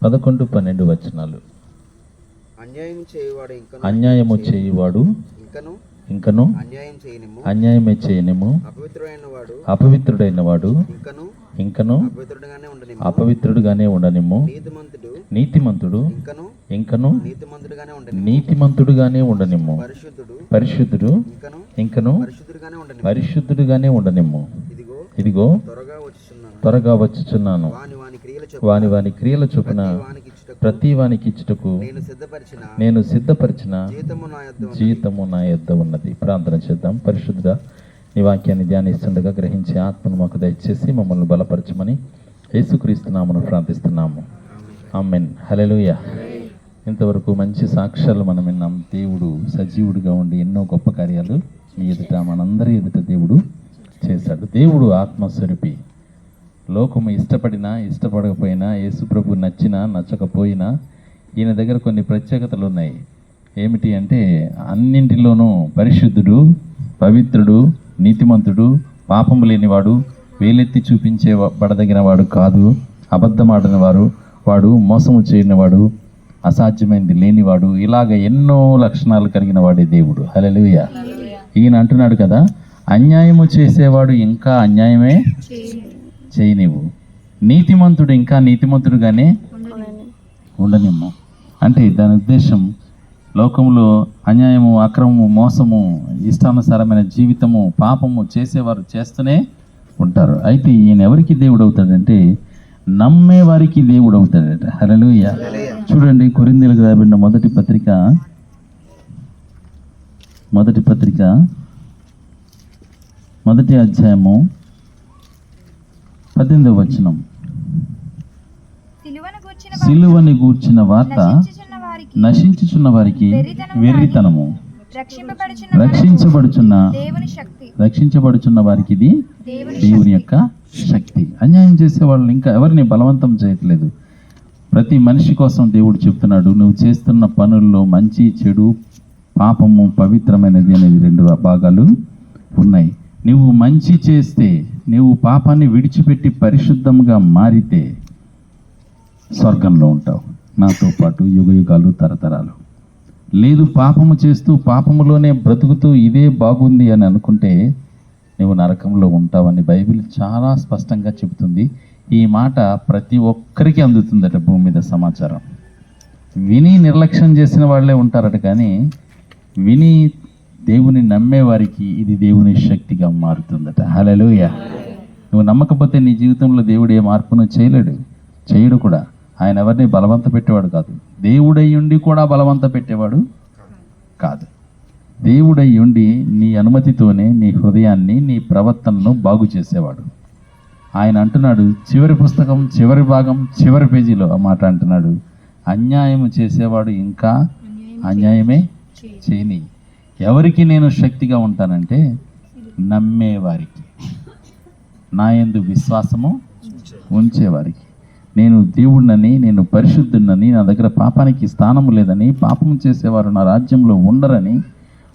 11, 12 వచనాలు. అన్యాయము చేయువాడు ఇంకను అన్యాయమే చేయనిము, అపవిత్రుడైన వాడు ఇంకను అపవిత్రుడుగానే ఉండనిము, నీతిమంతుడు ఇంకను నీతిమంతుడుగానే ఉండనిము, పరిశుద్ధుడు ఇంకను పరిశుద్ధుడుగానే ఉండనిము. ఇదిగో త్వరగా వచ్చుచున్నాను, వాని క్రియల చొప్పున ప్రతి వానికి ఇచ్చుటకు నేను సిద్ధపరిచిన జీతము నా యొద్ద ఉన్నది. ప్రార్థన చేద్దాం. పరిశుద్ధుడా, నీ వాక్యాన్ని ధ్యానిస్తుండగా గ్రహించే ఆత్మను మాకు దయచేసి మమ్మల్ని బలపరచమని యేసుక్రీస్తు నామమున ప్రార్థిస్తున్నాము. ఆమేన్. హల్లెలూయా. ఇంతవరకు మంచి సాక్ష్యాలు మనం విన్నాం. దేవుడు సజీవుడిగా ఉండి ఎన్నో గొప్ప కార్యాలు మీ ఎదుట, మనందరి ఎదుట దేవుడు చేశాడు. దేవుడు ఆత్మస్వరూపి. లోకము ఇష్టపడినా ఇష్టపడకపోయినా, యేసుప్రభు నచ్చినా నచ్చకపోయినా ఈయన దగ్గర కొన్ని ప్రత్యేకతలు ఉన్నాయి. ఏమిటి అంటే, అన్నింటిలోనూ పరిశుద్ధుడు, పవిత్రుడు, నీతిమంతుడు, పాపము లేనివాడు, వేలెత్తి చూపించే పడదగిన వాడు కాదు, అబద్ధమాడిన వాడు, మోసము చేయనివాడు, అసాధ్యమైనది లేనివాడు, ఇలాగ ఎన్నో లక్షణాలు కలిగిన వాడే దేవుడు. హల్లెలూయా. ఈయన అంటున్నాడు కదా, అన్యాయము చేసేవాడు ఇంకా అన్యాయమే చేయనివ్వు, నీతిమంతుడు ఇంకా నీతిమంతుడుగానే ఉండనిమ్ము. అంటే దాని ఉద్దేశం, లోకంలో అన్యాయము, అక్రమము, మోసము, ఇష్టానుసారమైన జీవితము, పాపము చేసేవారు చేస్తూనే ఉంటారు. అయితే ఈయన ఎవరికి దేవుడు అవుతాడంటే, నమ్మే వారికి దేవుడు అవుతాడట. హల్లెలూయా. చూడండి, కొరింథీయులకు రాయబడిన మొదటి పత్రిక మొదటి అధ్యాయము 18వ వచనం. సిలువని గూర్చిన వార్త నశించుచున్న వారికి వెర్రితనము, రక్షించబడుచున్న వారికి ఇది దేవుని యొక్క శక్తి. అన్యాయం చేసే వాళ్ళు ఇంకా ఎవరిని బలవంతం చేయట్లేదు. ప్రతి మనిషి కోసం దేవుడు చెప్తున్నాడు, నువ్వు చేస్తున్న పనుల్లో మంచి, చెడు, పాపము, పవిత్రమైనది అనేది 2 భాగాలు ఉన్నాయి. నువ్వు మంచి చేస్తే, నువ్వు పాపాన్ని విడిచిపెట్టి పరిశుద్ధంగా మారితే స్వర్గంలో ఉంటావు నాతో పాటు యుగయుగాలు, తరతరాలు. లేదు, పాపము చేస్తూ పాపములోనే బ్రతుకుతూ ఇదే బాగుంది అని అనుకుంటే నువ్వు నరకంలో ఉంటావని బైబిల్ చాలా స్పష్టంగా చెబుతుంది. ఈ మాట ప్రతి ఒక్కరికి అందుతుందట భూమి మీద సమాచారం. విని నిర్లక్ష్యం చేసిన వాళ్ళే ఉంటారట, కానీ విని దేవుని నమ్మే వారికి ఇది దేవుని శక్తిగా మారుతుందట. హల్లెలూయా. నువ్వు నమ్మకపోతే నీ జీవితంలో దేవుడు ఏ మార్పును చేయడు కూడా. ఆయన ఎవరిని బలవంత పెట్టేవాడు కాదు. దేవుడయ్యుండి కూడా బలవంత పెట్టేవాడు కాదు. దేవుడయ్యుండి నీ అనుమతితోనే నీ హృదయాన్ని, నీ ప్రవర్తనను బాగు చేసేవాడు. ఆయన అంటున్నాడు, చివరి పుస్తకం చివరి భాగం చివరి పేజీలో ఆ మాట అంటున్నాడు, అన్యాయము చేసేవాడు ఇంకా అన్యాయమే చేయని. ఎవరికి నేను శక్తిగా ఉంటానంటే, నమ్మేవారికి, నా యందు విశ్వాసము ఉంచేవారికి. నేను దేవుడినని, నేను పరిశుద్ధుడినని, నా దగ్గర పాపానికి స్థానము లేదని, పాపము చేసేవారు నా రాజ్యంలో ఉండరని,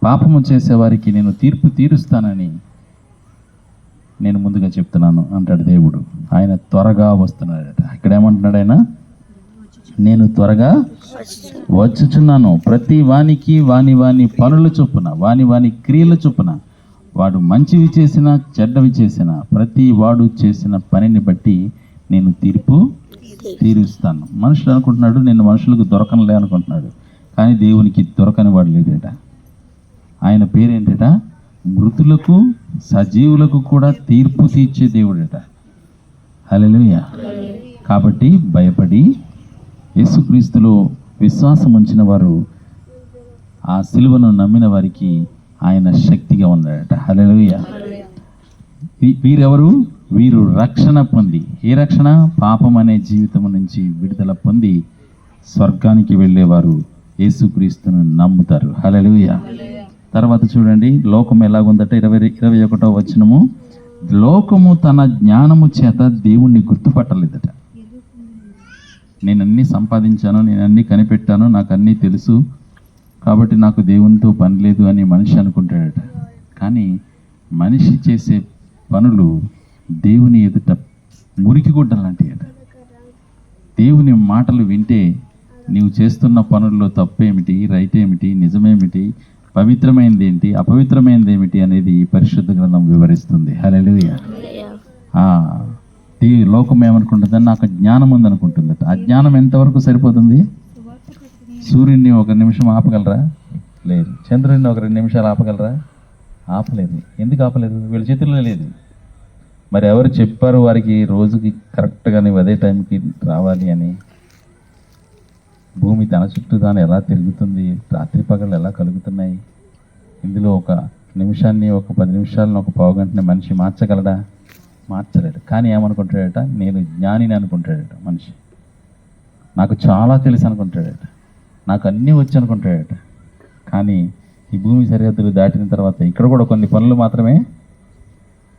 పాపము చేసేవారికి నేను తీర్పు తీరుస్తానని నేను ముందుగా చెప్తున్నాను అంటాడు దేవుడు. ఆయన త్వరగా వస్తున్నాడట. ఇక్కడ ఏమంటున్నాడు ఆయన? నేను త్వరగా వచ్చుచున్నాను. ప్రతి వానికి వాని పనుల చొప్పున, వాని క్రియల చొప్పున, వాడు మంచివి చేసినా చెడ్డవి చేసినా ప్రతి వాడు చేసిన పనిని బట్టి నేను తీర్పు తీరుస్తాను. మనుషులు అనుకుంటున్నాడు నేను మనుషులకు దొరకనులే అనుకుంటున్నాడు, కానీ దేవునికి దొరకని వాడు లేడట. ఆయన పేరేంటట? మృతులకు సజీవులకు కూడా తీర్పు తీర్చే దేవుడట. హల్లెలూయా. కాబట్టి భయపడి యేసుక్రీస్తులో విశ్వాసం ఉంచిన వారు, ఆ సిలువను నమ్మిన వారికి ఆయన శక్తిగా ఉన్నాడట. హల్లెలూయా. వీరెవరు? వీరు రక్షణ పొంది, ఏ రక్షణ? పాపం అనే జీవితం నుంచి విడుదల పొంది స్వర్గానికి వెళ్ళేవారు యేసుక్రీస్తును నమ్ముతారు. హల్లెలూయా. తర్వాత చూడండి, లోకం ఎలాగుందట? 21వ వచనము. లోకము తన జ్ఞానము చేత దేవుణ్ణి గుర్తుపట్టలేదట. నేను అన్నీ సంపాదించాను, నేను అన్నీ కనిపెట్టాను, నాకు అన్నీ తెలుసు, కాబట్టి నాకు దేవునితో పని లేదు అని మనిషి అనుకుంటాడట. కానీ మనిషి చేసే పనులు దేవుని ఎదుట మురికి గుడ్డ లాంటివి అట. దేవుని మాటలు వింటే నీవు చేస్తున్న పనుల్లో తప్పేమిటి, రైట్ ఏమిటి, నిజమేమిటి, పవిత్రమైనది ఏంటి, అపవిత్రమైనది ఏమిటి అనేది పరిశుద్ధ గ్రంథం వివరిస్తుంది. హల్లెలూయా. ఈ లోకం ఏమనుకుంటుందని నాకు జ్ఞానం ఉందనుకుంటుంది. ఆ జ్ఞానం ఎంతవరకు సరిపోతుంది? సూర్యుడిని ఒక నిమిషం ఆపగలరా? లేదు. చంద్రుడిని ఒక 2 నిమిషాలు ఆపగలరా? ఆపలేదు. ఎందుకు ఆపలేదు? వీళ్ళ చేతుల్లో లేదు. మరి ఎవరు చెప్పారు వారికి రోజుకి కరెక్ట్గా నువ్వు అదే టైంకి రావాలి అని? భూమి తన చుట్టూ తాను ఎలా తిరుగుతుంది, రాత్రి పగళ్ళు ఎలా కలుగుతున్నాయి? ఇందులో ఒక నిమిషాన్ని, ఒక 10 నిమిషాలను, ఒక పావు గంటని మనిషి మార్చగలడా? మార్చలేడు. కానీ ఏమనుకుంటాడట? నేను జ్ఞానిని అనుకుంటాడట మనిషి. నాకు చాలా తెలుసు అనుకుంటాడట. నాకు అన్నీ వచ్చి అనుకుంటాడట. కానీ ఈ భూమి సరిహద్దులు దాటిన తర్వాత ఇక్కడ కూడా కొన్ని పనులు మాత్రమే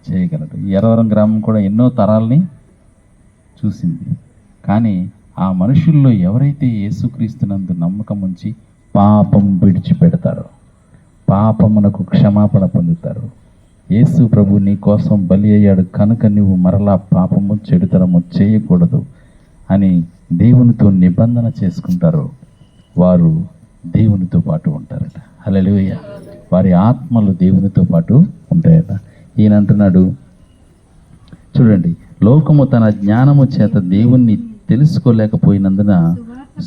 చేయగలడు. ఈ ఎర్రవరం గ్రామం కూడా ఎన్నో తరాలని చూసింది. కానీ ఆ మనుషుల్లో ఎవరైతే యేసుక్రీస్తునందు నమ్మకం ఉంచి పాపం విడిచిపెడతారో, పాపమునకు క్షమాపణ పొందుతారు, యేసు ప్రభు నీ కోసం బలి అయ్యాడు కనుక నువ్వు మరలా పాపము చెడుతనము చేయకూడదు అని దేవునితో నిబంధన చేసుకుంటారో వారు దేవునితో పాటు ఉంటారట. హల్లెలూయా. వారి ఆత్మలు దేవునితో పాటు ఉంటాయట. ఈయన అంటున్నాడు చూడండి, లోకము తన జ్ఞానము చేత దేవుణ్ణి తెలుసుకోలేకపోయినందున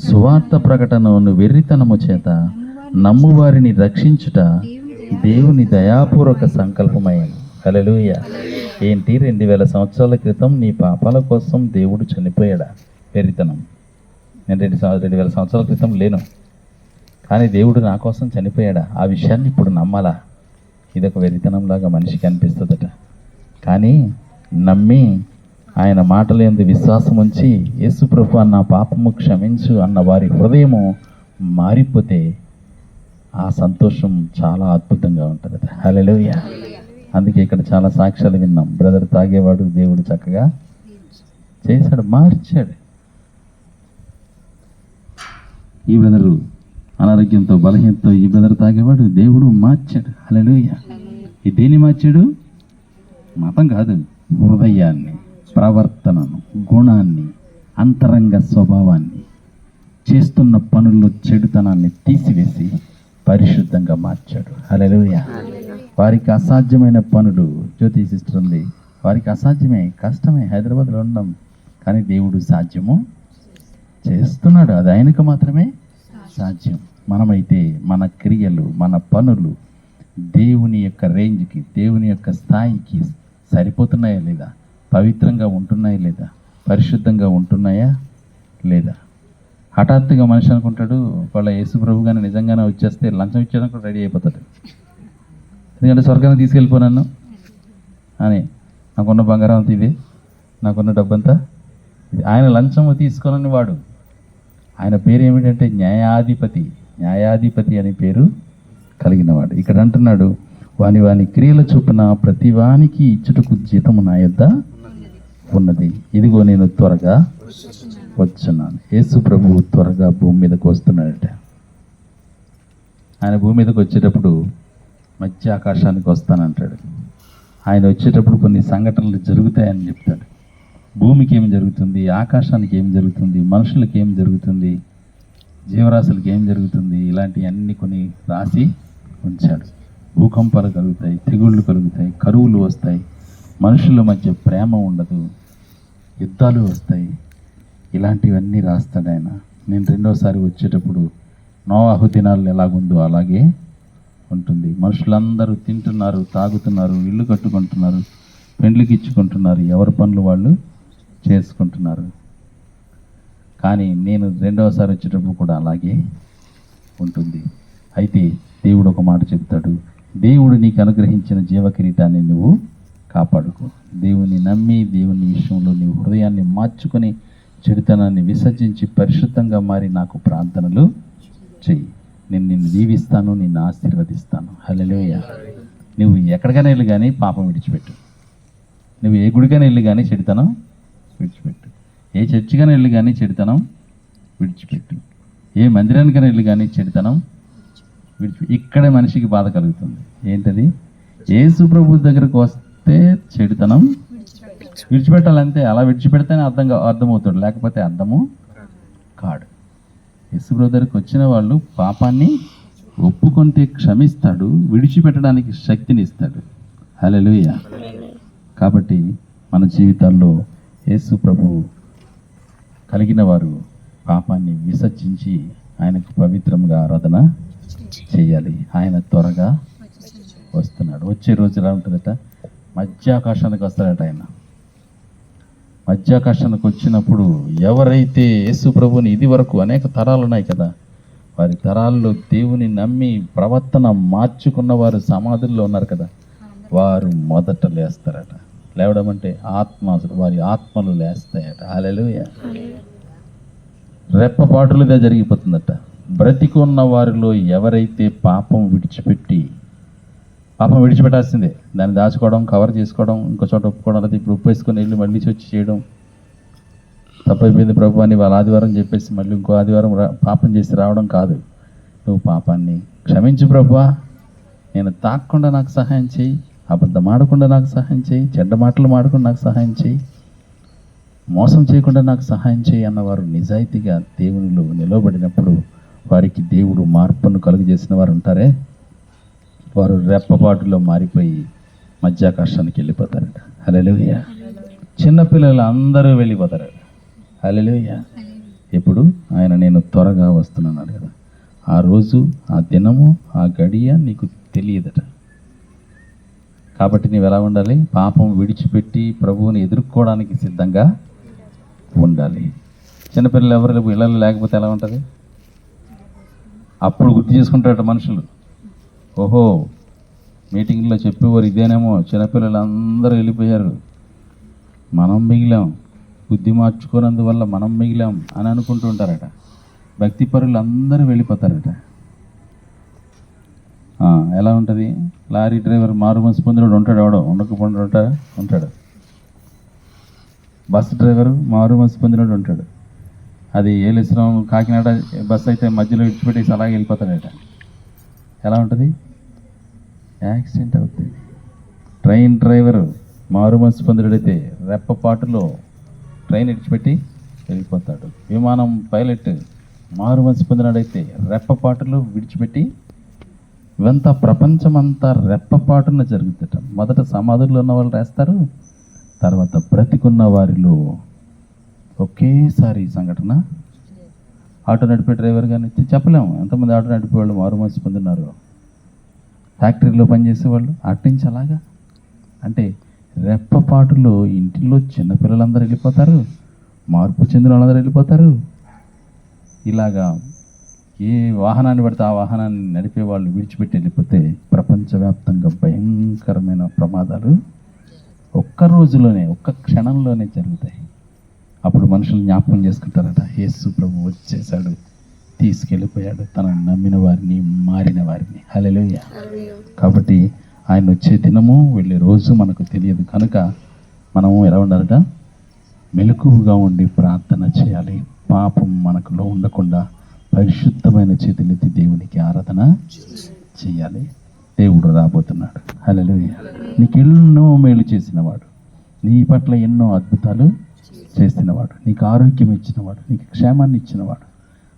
సువార్త ప్రకటనను వెర్రితనము చేత నమ్మువారిని రక్షించుట దేవుని దయాపూర్వక సంకల్పమైంది. హల్లెలూయా. ఏంటి 2000 సంవత్సరాల క్రితం నీ పాపాల కోసం దేవుడు చనిపోయాడా? వెర్రితనం. నేను 2000 సంవత్సరాల క్రితం లేను, కానీ దేవుడు నా కోసం చనిపోయాడా? ఆ విషయాన్ని ఇప్పుడు నమ్మాలా? ఇదొక వెర్రితనంలాగా మనిషికి అనిపిస్తుందట. కానీ నమ్మి ఆయన మాటల యందు విశ్వాసం ఉంచి యేసు ప్రభువా నా పాపము క్షమించు అన్న వారి హృదయము మారిపోతే ఆ సంతోషం చాలా అద్భుతంగా ఉంటుందట. హల్లెలూయా. అందుకే ఇక్కడ చాలా సాక్ష్యాలు విన్నాం. బ్రదర్ తాగేవాడు, దేవుడు చక్కగా చేశాడు, మార్చాడు. ఈ బ్రదరు అనారోగ్యంతో, బలహీనతో, ఈ బ్రదర్ తాగేవాడు, దేవుడు మార్చాడు. హల్లెలూయా. ఈ దేన్ని మార్చాడు? మతం కాదు, హృదయాన్ని, ప్రవర్తనను, గుణాన్ని, అంతరంగ స్వభావాన్ని, చేస్తున్న పనుల్లో చెడుతనాన్ని తీసివేసి పరిశుద్ధంగా మార్చాడు. హల్లెలూయా. వారికి అసాధ్యమైన పనులు, జ్యోతి సిస్టర్ ఉంది, వారికి అసాధ్యమే, కష్టమే, హైదరాబాద్లో ఉన్నాం, కానీ దేవుడు సాధ్యము చేస్తున్నాడు. అది ఆయనకు మాత్రమే సాధ్యం. మనమైతే మన క్రియలు, మన పనులు దేవుని యొక్క రేంజ్కి, దేవుని యొక్క స్థాయికి సరిపోతున్నాయా లేదా? పవిత్రంగా ఉంటున్నాయా లేదా? పరిశుద్ధంగా ఉంటున్నాయా లేదా? హఠాత్తుగా మనిషి అనుకుంటాడు వాళ్ళ యేసు ప్రభు కానీ నిజంగానే వచ్చేస్తే లంచం ఇచ్చేయడానికి కూడా రెడీ అయిపోతాడు. ఎందుకంటే స్వర్గాన్ని తీసుకెళ్ళిపోనాను అని, నాకున్న బంగారం అంతా ఇదే, నాకున్న డబ్బంతా ఇది. ఆయన లంచం తీసుకోనని వాడు. ఆయన పేరు ఏమిటంటే న్యాయాధిపతి. న్యాయాధిపతి అనే పేరు కలిగినవాడు. ఇక్కడ అంటున్నాడు, వాని వాని క్రియల చొప్పున ప్రతి వానికి ఇచ్చుటకు జీతము నా యొద్ద ఉన్నది, ఇదిగో నేను త్వరగా వచ్చున్నాను. యేసు ప్రభువు త్వరగా భూమి మీదకి వస్తున్నాడట. ఆయన భూమి మీదకి వచ్చేటప్పుడు మధ్య ఆకాశానికి వస్తానంటాడు. ఆయన వచ్చేటప్పుడు కొన్ని సంఘటనలు జరుగుతాయని చెప్తాడు. భూమికి ఏం జరుగుతుంది, ఆకాశానికి ఏం జరుగుతుంది, మనుషులకి ఏం జరుగుతుంది, జీవరాశులకి ఏం జరుగుతుంది, ఇలాంటివన్నీ కొన్ని రాసి ఉంచాడు. భూకంపాలు కలుగుతాయి, తెగుళ్ళు కలుగుతాయి, కరువులు వస్తాయి, మనుషుల మధ్య ప్రేమ ఉండదు, యుద్ధాలు వస్తాయి. ఇలాంటివన్నీ రాస్తాడు ఆయన. నేను రెండోసారి వచ్చేటప్పుడు నోవాహు దినాలు ఎలాగుందో అలాగే ఉంటుంది. మనుషులందరూ తింటున్నారు, తాగుతున్నారు, ఇల్లు కట్టుకుంటున్నారు, పెండ్లికి ఇచ్చుకుంటున్నారు, ఎవరి పనులు వాళ్ళు చేసుకుంటున్నారు. కానీ నేను రెండవసారి వచ్చేటప్పుడు కూడా అలాగే ఉంటుంది. అయితే దేవుడు ఒక మాట చెప్తాడు, దేవుడు నీకు అనుగ్రహించిన జీవకిరీటాన్ని నువ్వు కాపాడుకో. దేవుని నమ్మి దేవుని విషయంలో నీవు హృదయాన్ని మార్చుకొని చెడుతనాన్ని విసర్జించి పరిశుద్ధంగా మారి నాకు ప్రార్థనలు చెయ్యి. నేను నిన్ను దీవిస్తాను, నిన్ను ఆశీర్వదిస్తాను. హల్లెలూయా. నువ్వు ఎక్కడికైనా వెళ్ళి కానీ పాపం విడిచిపెట్టు. నువ్వు ఏ గుడికైనా వెళ్ళి కానీ చెడుతనం విడిచిపెట్టు. ఏ చర్చికైనా వెళ్ళి కానీ చెడుతనం విడిచిపెట్టు. ఏ మందిరానికైనా వెళ్ళి కానీ చెడుతనం విడిచిపెట్టు. ఇక్కడే మనిషికి బాధ కలుగుతుంది. ఏంటది? యేసు ప్రభు దగ్గరకు వస్తే చెడుతనం విడిచిపెట్టాలంతే. అలా విడిచిపెడితేనే అర్థమవుతాడు, లేకపోతే అర్థము కాడు. యేసు బ్రదర్కి వచ్చిన వాళ్ళు పాపాన్ని ఒప్పుకుంటే క్షమిస్తాడు, విడిచిపెట్టడానికి శక్తిని ఇస్తాడు. హల్లెలూయా. కాబట్టి మన జీవితాల్లో యేసు ప్రభు కలిగిన వారు పాపాన్ని విసర్జించి ఆయనకు పవిత్రంగా ఆరాధన చేయాలి. ఆయన త్వరగా వస్తున్నాడు. వచ్చే రోజు ఎలా ఉంటుందట, మధ్యాకాశానికి వస్తాడట. ఆయన మధ్యాకాశానికి వచ్చినప్పుడు ఎవరైతే యేసు ప్రభుని ఇది వరకు అనేక తరాలు ఉన్నాయి కదా, వారి తరాల్లో దేవుని నమ్మి ప్రవర్తన మార్చుకున్న వారు సమాధుల్లో ఉన్నారు కదా, వారు మొదట లేస్తారట. లేవడం అంటే వారి ఆత్మలు లేస్తాయట. హల్లెలూయా. రెప్పపాటులుగా జరిగిపోతుందట. బ్రతికున్న వారిలో ఎవరైతే పాపం విడిచిపెట్టాల్సిందే, దాన్ని దాచుకోవడం, కవర్ చేసుకోవడం, ఇంకో చోట ఒప్పుకోవడం, లేదా ఇప్పుడు ఉప్పు వేసుకొని వెళ్ళి మళ్ళీ వచ్చి చేయడం, తప్పైపోయింది ప్రభు అని వాళ్ళ ఆదివారం చెప్పేసి మళ్ళీ ఇంకో ఆదివారం పాపం చేసి రావడం కాదు. నువ్వు పాపాన్ని క్షమించు ప్రభువా, నేను తాకకుండా నాకు సహాయం చేయి, అబద్ధం ఆడకుండా నాకు సహాయం చేయి, చెడ్డ మాటలు మాడకుండా నాకు సహాయం చేయి, మోసం చేయకుండా నాకు సహాయం చేయి అన్నవారు నిజాయితీగా దేవునిలో నిలవబడినప్పుడు వారికి దేవుడు మార్పును కలుగజేసిన వారు ఉంటారే, వారు రెప్పపాటులో మారిపోయి మధ్యాకాశానికి వెళ్ళిపోతారట. హల్లెలూయా. చిన్నపిల్లలు అందరూ వెళ్ళిపోతారట. హల్లెలూయా. ఎప్పుడు ఆయన నేను త్వరగా వస్తున్నాను కదా, ఆ రోజు, ఆ దినము, ఆ గడియ నీకు తెలియదట. కాబట్టి నీవు ఎలా ఉండాలి? పాపం విడిచిపెట్టి ప్రభువుని ఎదుర్కోవడానికి సిద్ధంగా ఉండాలి. చిన్నపిల్లలు ఎవరు ఇళ్ళలో లేకపోతే ఎలా ఉంటుంది? అప్పుడు గుర్తు చేసుకుంటారట మనుషులు. ఓహో, మీటింగ్లో చెప్పేవారు ఇదేనేమో, చిన్నపిల్లలు అందరూ వెళ్ళిపోయారు, మనం మిగిలాం, బుద్ధి మార్చుకోనందువల్ల మనం మిగిలాం అని అనుకుంటూ ఉంటారట. భక్తి పరులు అందరూ వెళ్ళిపోతారట. ఎలా ఉంటుంది? లారీ డ్రైవర్ మారుమనసు పొందినోడు ఉంటాడు, ఎవడో ఉండకపోయినోడు ఉంటాడు. బస్సు డ్రైవరు మారుమనసు పొందినోడు ఉంటాడు. అది ఏలేశ్వరం కాకినాడ బస్సు అయితే మధ్యలో విడిచిపెట్టేసి అలాగే వెళ్ళిపోతాడట. ఎలా ఉంటుంది? యాక్సిడెంట్ అవుతుంది. ట్రైన్ డ్రైవరు మారుమనసు పొందినోడైతే రెప్పపాటులో ట్రైన్ విడిచిపెట్టి వెళ్ళిపోతాడు. విమానం పైలట్ మారుమనసు పొందినోడైతే రెప్పపాటులో విడిచిపెట్టి, ఇవంతా ప్రపంచమంతా రెప్పపాటున జరుగుతుంట. మొదట సమాధుల్లో ఉన్న వాళ్ళు రాస్తారు, తర్వాత బ్రతికున్న వారిలో ఒకేసారి సంఘటన. ఆటో నడిపే డ్రైవర్ కానీ చెప్పలేము ఎంతమంది ఆటో నడిపే వాళ్ళు మారుమనసు పొందినారు. ఫ్యాక్టరీలో పనిచేసేవాళ్ళు అట్నుంచి అలాగా. అంటే రెప్పపాటులో ఇంటిలో చిన్నపిల్లలందరూ వెళ్ళిపోతారు, మార్పు చెందిన వాళ్ళందరూ వెళ్ళిపోతారు. ఇలాగా ఏ వాహనాన్ని పడితే ఆ వాహనాన్ని నడిపే వాళ్ళు విడిచిపెట్టి వెళ్ళిపోతే ప్రపంచవ్యాప్తంగా భయంకరమైన ప్రమాదాలు ఒక్క రోజులోనే, ఒక్క క్షణంలోనే జరుగుతాయి. అప్పుడు మనుషులు జ్ఞాపకం చేసుకుంటారట, యేసు ప్రభు వచ్చేసాడు, తీసుకెళ్ళిపోయాడు తనను నమ్మిన వారిని, మారిన వారిని. హల్లెలూయా. కాబట్టి ఆయన వచ్చే దినము, వెళ్ళే రోజు మనకు తెలియదు. కనుక మనము ఎలా ఉండాలట? మెలకువగా ఉండి ప్రార్థన చేయాలి. పాపం మనకులో ఉండకుండా పరిశుద్ధమైన చేతులెత్తి దేవునికి ఆరాధన చేయాలి. దేవుడు రాబోతున్నాడు. హల్లెలూయా. నీకు ఎన్నో మేలు చేసినవాడు, నీ పట్ల ఎన్నో అద్భుతాలు చేసినవాడు, నీకు ఆరోగ్యం ఇచ్చినవాడు, నీకు క్షేమాన్ని ఇచ్చినవాడు.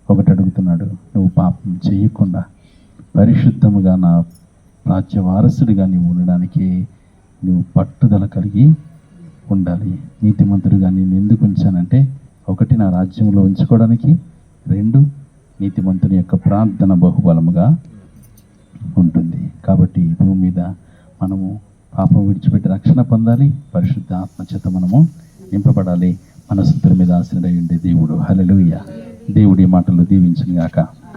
ఒకటి అడుగుతున్నాడు, నువ్వు పాపం చేయకుండా పరిశుద్ధముగా నా రాజ్య వారసుడిగా నీవు ఉండడానికి నువ్వు పట్టుదల కలిగి ఉండాలి. నీతిమంతుడిగా నేను ఎందుకు ఉంచానంటే, ఒకటి నా రాజ్యంలో ఉంచుకోవడానికి, రెండు నీతిమంతుని యొక్క ప్రార్థన బహుబలముగా ఉంటుంది. కాబట్టి భూమి మీద మనము పాపం విడిచిపెట్టి రక్షణ పొందాలి, పరిశుద్ధ ఆత్మచేత మనము నింపబడాలి. మనసుల మీద ఆశ్రయ ఉండే దేవుడు. హల్లెలూయా. దేవుడి మాటలు దీవించును గాక.